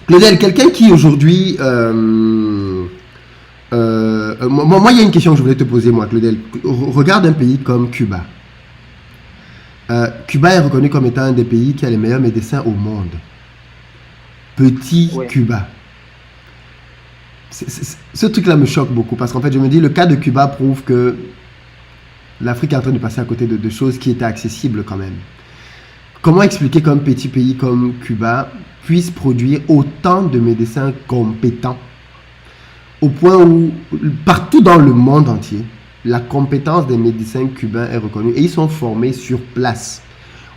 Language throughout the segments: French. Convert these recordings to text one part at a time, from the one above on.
Claudel, quelqu'un qui aujourd'hui... moi, il y a une question que je voulais te poser, moi, Claudel. Regarde un pays comme Cuba. Cuba est reconnu comme étant un des pays qui a les meilleurs médecins au monde. Petit Oui, Cuba. Ce truc-là me choque beaucoup parce qu'en fait, je me dis, le cas de Cuba prouve que l'Afrique est en train de passer à côté de choses qui étaient accessibles quand même. Comment expliquer qu'un petit pays comme Cuba puisse produire autant de médecins compétents au point où partout dans le monde entier, la compétence des médecins cubains est reconnue et ils sont formés sur place.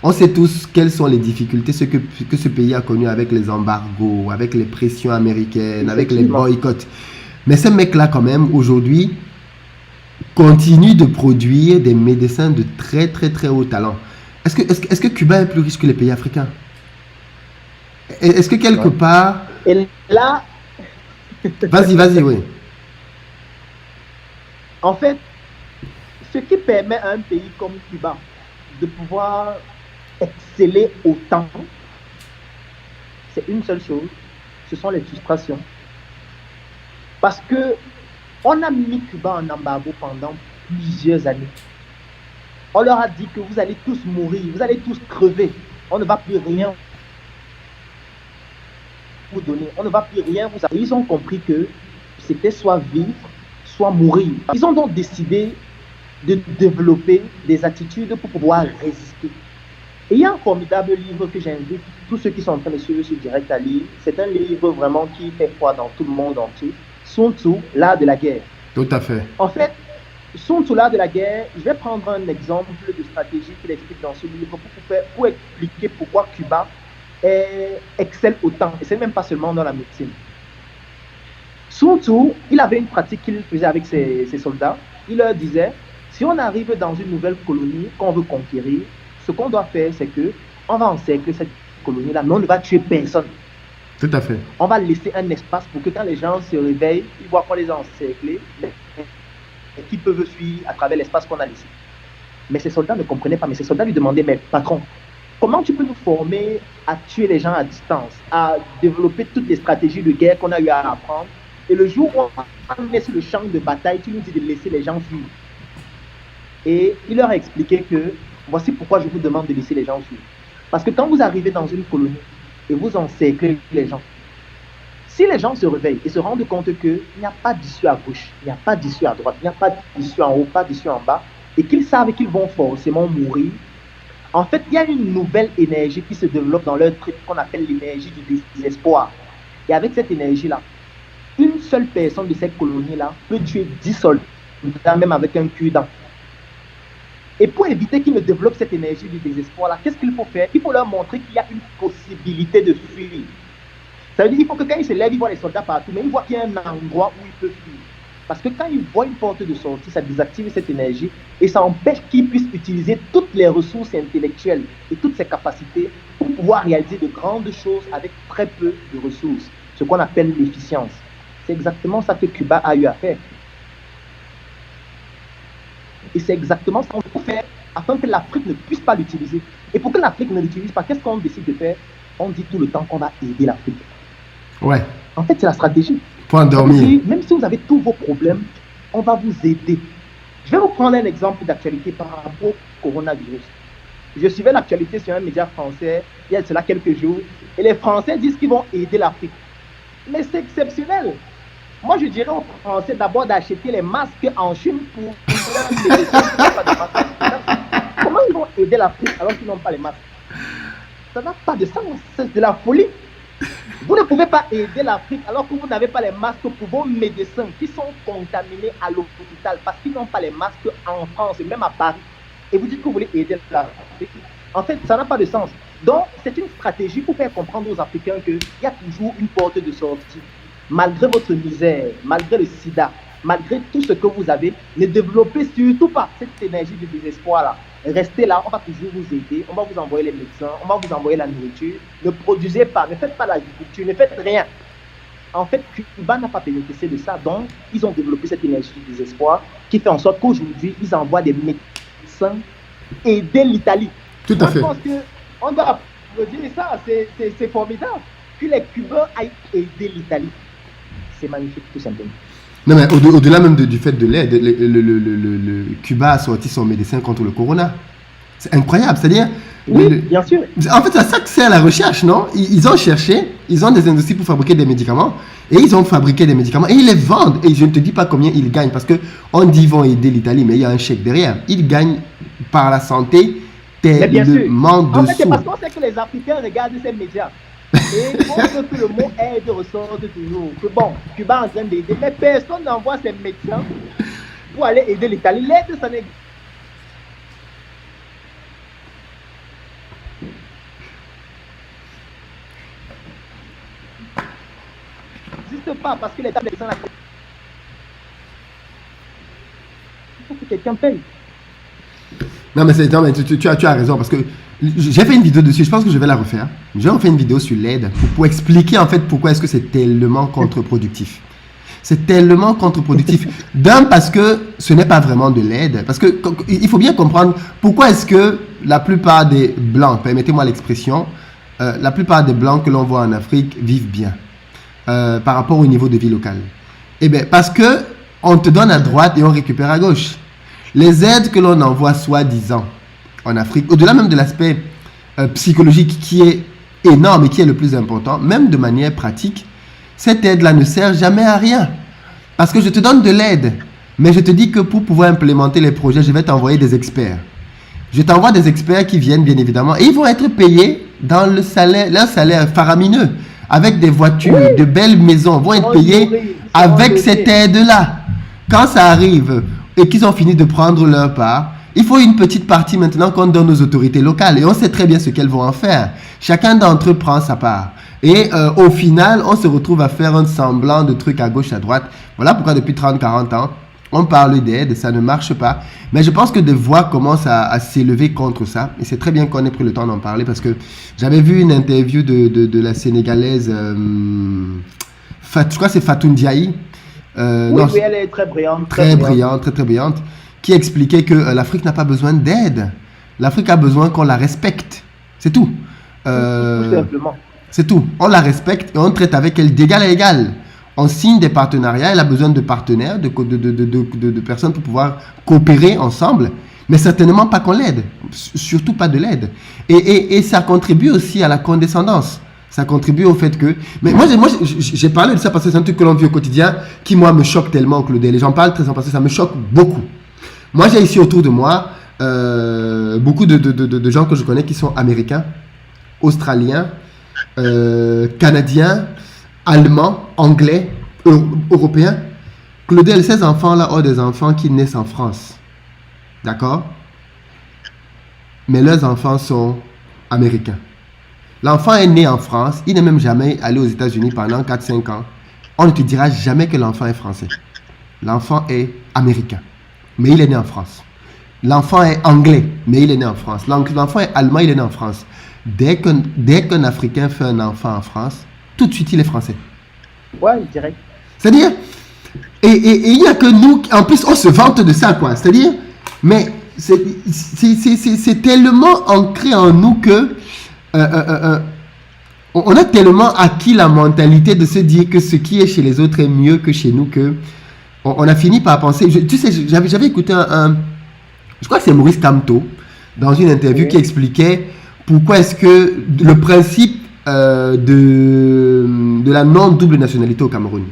On sait tous quelles sont les difficultés que ce pays a connues avec les embargos, avec les pressions américaines, avec les effectivement. boycotts. Mais ces mecs-là, quand même, aujourd'hui, continuent de produire des médecins de très, très, très haut talent. Est-ce que Cuba est plus riche que les pays africains? Est-ce que quelque Ouais. part... Et là, Vas-y, vas-y, oui. en fait, ce qui permet à un pays comme Cuba de pouvoir exceller autant, c'est une seule chose, ce sont les frustrations. Parce que on a mis Cuba en embargo pendant plusieurs années. On leur a dit que vous allez tous mourir, vous allez tous crever. On ne va plus rien vous donner, on ne va plus rien vous donner. Ils ont compris que c'était soit vivre, soit mourir. Ils ont donc décidé de développer des attitudes pour pouvoir résister. Et il y a un formidable livre que j'invite tous ceux qui sont en train de suivre ce direct à lire. C'est un livre vraiment qui fait foi dans tout le monde entier. Sun Tzu, l'art de la guerre. Tout à fait. En fait, Sun Tzu, l'art de la guerre, je vais prendre un exemple de stratégie qu'il explique dans ce livre pour expliquer pourquoi Cuba excelle autant. Et c'est même pas seulement dans la médecine. Sun Tzu, il avait une pratique qu'il faisait avec ses soldats. Il leur disait, si on arrive dans une nouvelle colonie qu'on veut conquérir, ce qu'on doit faire, c'est que on va encercler cette colonie-là, mais on ne va tuer personne. Tout à fait. On va laisser un espace pour que quand les gens se réveillent, ils voient qu'on les a encerclés et qu'ils peuvent fuir à travers l'espace qu'on a laissé. Mais ces soldats ne comprenaient pas. Mais ces soldats lui demandaient, mais patron, comment tu peux nous former à tuer les gens à distance, à développer toutes les stratégies de guerre qu'on a eu à apprendre, et le jour où on est sur le champ de bataille, tu nous dis de laisser les gens fuir. Et il leur a expliqué que voici pourquoi je vous demande de laisser les gens fuir. Parce que quand vous arrivez dans une colonie et vous encerclez les gens, si les gens se réveillent et se rendent compte qu'il n'y a pas d'issue à gauche, il n'y a pas d'issue à droite, il n'y a pas d'issue en haut, pas d'issue en bas, et qu'ils savent qu'ils vont forcément mourir, en fait, il y a une nouvelle énergie qui se développe dans leur truc qu'on appelle l'énergie du désespoir. Et avec cette énergie-là, une seule personne de cette colonie-là peut tuer 10 soldats, même avec un cure-dent. Et pour éviter qu'ils ne développent cette énergie du désespoir-là, qu'est-ce qu'il faut faire? Il faut leur montrer qu'il y a une possibilité de fuir. Ça veut dire qu'il faut que quand ils se lèvent, ils voient les soldats partout, mais ils voient qu'il y a un endroit où ils peuvent fuir. Parce que quand ils voient une porte de sortie, ça désactive cette énergie et ça empêche qu'ils puissent utiliser toutes les ressources intellectuelles et toutes ses capacités pour pouvoir réaliser de grandes choses avec très peu de ressources, ce qu'on appelle l'efficience. C'est exactement ça que Cuba a eu à faire. Et c'est exactement ce qu'on peut faire afin que l'Afrique ne puisse pas l'utiliser. Et pour que l'Afrique ne l'utilise pas, qu'est-ce qu'on décide de faire? On dit tout le temps qu'on va aider l'Afrique. Ouais. En fait, c'est la stratégie. Pour endormir. Même si vous avez tous vos problèmes, on va vous aider. Je vais vous prendre un exemple d'actualité par rapport au coronavirus. Je suivais l'actualité sur un média français il y a cela quelques jours, et les Français disent qu'ils vont aider l'Afrique. Mais c'est exceptionnel. Moi, je dirais aux Français d'abord d'acheter les masques en Chine pour les Comment ils vont aider l'Afrique alors qu'ils n'ont pas les masques? Ça n'a pas de sens, c'est de la folie. Vous ne pouvez pas aider l'Afrique alors que vous n'avez pas les masques pour vos médecins qui sont contaminés à l'hôpital parce qu'ils n'ont pas les masques en France, même à Paris. Et vous dites que vous voulez aider l'Afrique. En fait, ça n'a pas de sens. Donc, c'est une stratégie pour faire comprendre aux Africains qu'il y a toujours une porte de sortie. Malgré votre misère, malgré le sida, malgré tout ce que vous avez, ne développez surtout pas cette énergie de désespoir-là. Restez là, on va toujours vous aider, on va vous envoyer les médecins, on va vous envoyer la nourriture. Ne produisez pas, ne faites pas l'agriculture, ne faites rien. En fait, Cuba n'a pas bénéficié de ça, donc ils ont développé cette énergie du désespoir qui fait en sorte qu'aujourd'hui, ils envoient des médecins aider l'Italie. Tout à Moi, je fait. pense qu'on doit applaudir ça, c'est formidable. que les Cubains aillent aider l'Italie, c'est magnifique, tout simplement. Non, mais au-delà même du fait de l'aide, le Cuba a sorti son médecin contre le corona. C'est incroyable, c'est-à-dire... Oui, bien sûr. En fait, c'est à ça que sert la recherche, non? Ils ont cherché, ils ont des industries pour fabriquer des médicaments, et ils ont fabriqué des médicaments, et ils les vendent. Et je ne te dis pas combien ils gagnent, parce qu'on dit qu'ils vont aider l'Italie, mais il y a un chèque derrière. Ils gagnent par la santé tellement dessous. En fait, c'est parce qu'on sait que les Africains regardent ces médias. Et on veut que le mot aide ressorte toujours. Que bon, Cuba est en train d'aider, mais personne n'envoie ses médecins pour aller aider l'Italie. L'aide, ça n'existe pas parce que l'État médecin il faut que quelqu'un paye. Non, mais tu as raison, parce que j'ai fait une vidéo dessus, je pense que je vais la refaire. J'ai fait une vidéo sur l'aide pour expliquer en fait pourquoi est-ce que c'est tellement contre-productif. C'est tellement contre-productif. D'un, parce que ce n'est pas vraiment de l'aide. Parce que il faut bien comprendre pourquoi est-ce que la plupart des Blancs, permettez-moi l'expression, la plupart des Blancs que l'on voit en Afrique vivent bien par rapport au niveau de vie locale. Eh bien, parce que on te donne à droite et on récupère à gauche. Les aides que l'on envoie soi-disant en Afrique, au-delà même de l'aspect psychologique qui est énorme et qui est le plus important, même de manière pratique, cette aide-là ne sert jamais à rien. Parce que je te donne de l'aide, mais je te dis que pour pouvoir implémenter les projets, je vais t'envoyer des experts. Je t'envoie des experts qui viennent, bien évidemment, et ils vont être payés dans leur salaire faramineux, avec des voitures, oui, de belles maisons, vont être payés avec cette aide-là. Quand ça arrive et qu'ils ont fini de prendre leur part, il faut une petite partie maintenant qu'on donne aux autorités locales. Et on sait très bien ce qu'elles vont en faire. Chacun d'entre eux prend sa part. Et au final, on se retrouve à faire un semblant de trucs à gauche, à droite. Voilà pourquoi depuis 30-40 ans, on parle d'aide, ça ne marche pas. Mais je pense que des voix commencent à s'élever contre ça. Et c'est très bien qu'on ait pris le temps d'en parler parce que j'avais vu une interview de la Sénégalaise, je crois que c'est Fatou Ndiaye. Oui, elle est très brillante. Très brillante. Qui expliquait que l'Afrique n'a pas besoin d'aide. L'Afrique a besoin qu'on la respecte. C'est tout. Tout simplement. C'est tout. On la respecte et on traite avec elle d'égal à égal. On signe des partenariats. Elle a besoin de partenaires, de personnes pour pouvoir coopérer ensemble. Mais certainement pas qu'on l'aide. Surtout pas de l'aide. Et ça contribue aussi à la condescendance. Ça contribue au fait que... Mais moi j'ai parlé de ça parce que c'est un truc que l'on vit au quotidien qui, moi, me choque tellement, Claudel. Les gens parlent très parce que ça me choque beaucoup. Moi, j'ai ici autour de moi beaucoup de gens que je connais qui sont américains, australiens, canadiens, allemands, anglais, européens. Claudel, ces enfants-là ont des enfants qui naissent en France. D'accord? Mais leurs enfants sont américains. L'enfant est né en France, il n'est même jamais allé aux États-Unis pendant 4-5 ans. On ne te dira jamais que l'enfant est français. L'enfant est américain, mais il est né en France. L'enfant est anglais, mais il est né en France. L'enfant est allemand, il est né en France. Dès qu'un Africain fait un enfant en France, tout de suite il est français. Ouais, direct. C'est-à-dire, et il n'y a que nous, en plus on se vante de ça, quoi. C'est-à-dire, mais c'est tellement ancré en nous que on a tellement acquis la mentalité de se dire que ce qui est chez les autres est mieux que chez nous, que on a fini par penser. Tu sais, j'avais écouté je crois que c'est Maurice Kamto dans une interview qui expliquait pourquoi est-ce que le principe de la non-double nationalité au Cameroun.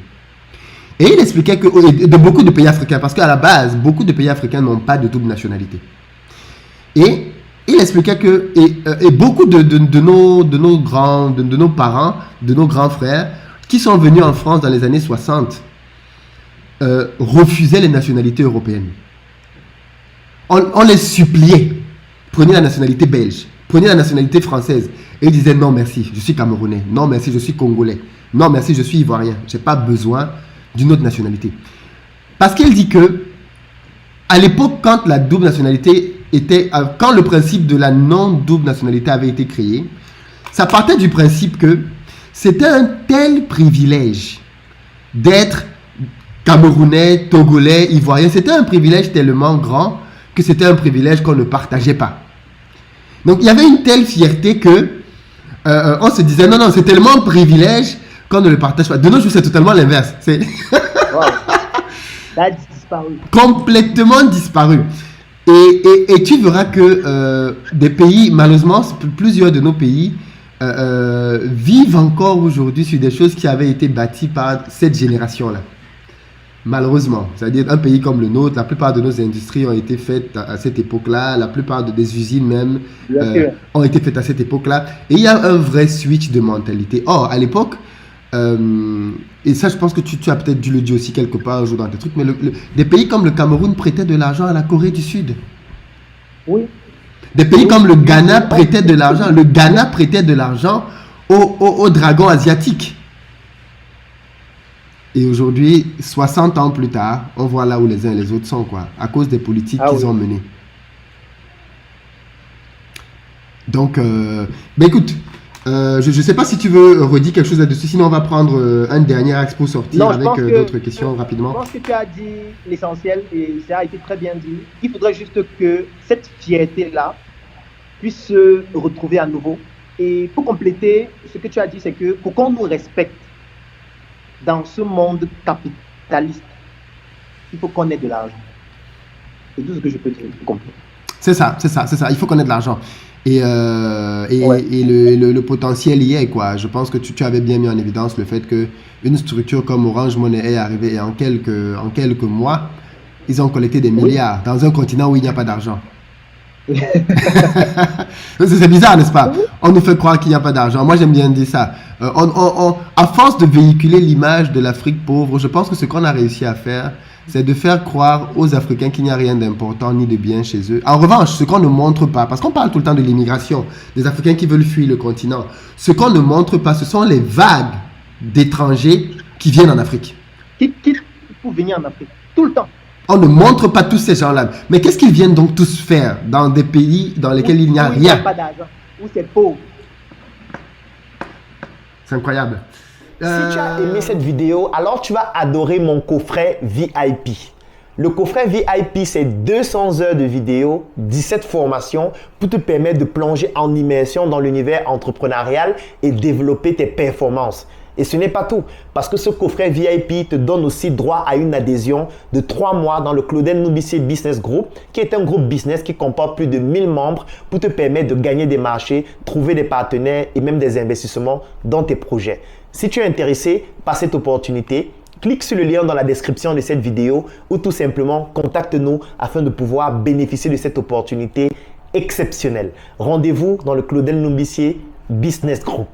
Et il expliquait que de beaucoup de pays africains, parce qu'à la base, beaucoup de pays africains n'ont pas de double nationalité. Et il expliquait que et beaucoup de nos parents, de nos grands frères, qui sont venus en France dans les années 60, refusaient les nationalités européennes. On les suppliait. Prenez la nationalité belge, prenez la nationalité française. Et ils disaient non merci, je suis camerounais. Non merci, je suis congolais. Non merci, je suis ivoirien. Je n'ai pas besoin d'une autre nationalité. Parce qu'il dit que à l'époque, quand la double nationalité quand le principe de la non-double nationalité avait été créé, ça partait du principe que c'était un tel privilège d'être camerounais, togolais, ivoirien. C'était un privilège tellement grand que c'était un privilège qu'on ne partageait pas. Donc il y avait une telle fierté que On se disait, non, c'est tellement un privilège qu'on ne le partage pas. De nos jours, c'est totalement l'inverse. C'est Wow. Ça a disparu. complètement disparu. Et tu verras que des pays, malheureusement, plusieurs de nos pays vivent encore aujourd'hui sur des choses qui avaient été bâties par cette génération-là. Malheureusement, c'est-à-dire un pays comme le nôtre, la plupart de nos industries ont été faites à cette époque-là, la plupart des usines même Bien sûr. ont été faites à cette époque-là, et il y a un vrai switch de mentalité. Or, à l'époque, et ça je pense que tu as peut-être dû le dire aussi quelque part un jour dans tes trucs, mais des pays comme le Cameroun prêtaient de l'argent à la Corée du Sud. Oui. Des pays comme le Ghana prêtaient de l'argent. Le Ghana prêtait de l'argent aux dragons asiatiques. Et aujourd'hui, 60 ans plus tard, on voit là où les uns et les autres sont, quoi, à cause des politiques qu'ils ont menées. Donc, ben écoute, je ne sais pas si tu veux redire quelque chose là-dessus, sinon on va prendre un dernier axe pour sortir Non, avec d'autres questions rapidement. Je pense que tu as dit l'essentiel et ça a été très bien dit. Il faudrait juste que cette fierté-là puisse se retrouver à nouveau. Et pour compléter, ce que tu as dit, c'est que pour qu'on nous respecte dans ce monde capitaliste, il faut qu'on ait de l'argent. C'est tout ce que je peux dire. C'est ça. Il faut qu'on ait de l'argent. Et le potentiel y est, quoi. Je pense que tu avais bien mis en évidence le fait qu'une structure comme Orange Money est arrivée et en quelques mois, ils ont collecté des milliards dans un continent où il n'y a pas d'argent. C'est bizarre, n'est-ce pas? On nous fait croire qu'il n'y a pas d'argent. Moi, j'aime bien dire ça. À force de véhiculer l'image de l'Afrique pauvre, je pense que ce qu'on a réussi à faire, c'est de faire croire aux Africains qu'il n'y a rien d'important ni de bien chez eux. En revanche, ce qu'on ne montre pas, parce qu'on parle tout le temps de l'immigration, des Africains qui veulent fuir le continent, ce qu'on ne montre pas, ce sont les vagues d'étrangers qui viennent en Afrique. Qui pour venir en Afrique, tout le temps. On ne montre pas tous ces gens-là. Mais qu'est-ce qu'ils viennent donc tous faire dans des pays dans lesquels il n'y a rien? Où il n'y a pas d'argent, où c'est pauvre. C'est incroyable. Si tu as aimé cette vidéo, alors tu vas adorer mon coffret VIP. Le coffret VIP, c'est 200 heures de vidéos, 17 formations pour te permettre de plonger en immersion dans l'univers entrepreneurial et développer tes performances. Et ce n'est pas tout, parce que ce coffret VIP te donne aussi droit à une adhésion de 3 mois dans le Claudel Nubissier Business Group, qui est un groupe business qui comporte plus de 1000 membres pour te permettre de gagner des marchés, trouver des partenaires et même des investissements dans tes projets. Si tu es intéressé par cette opportunité, clique sur le lien dans la description de cette vidéo ou tout simplement contacte-nous afin de pouvoir bénéficier de cette opportunité exceptionnelle. Rendez-vous dans le Claudel Nubissier Business Group.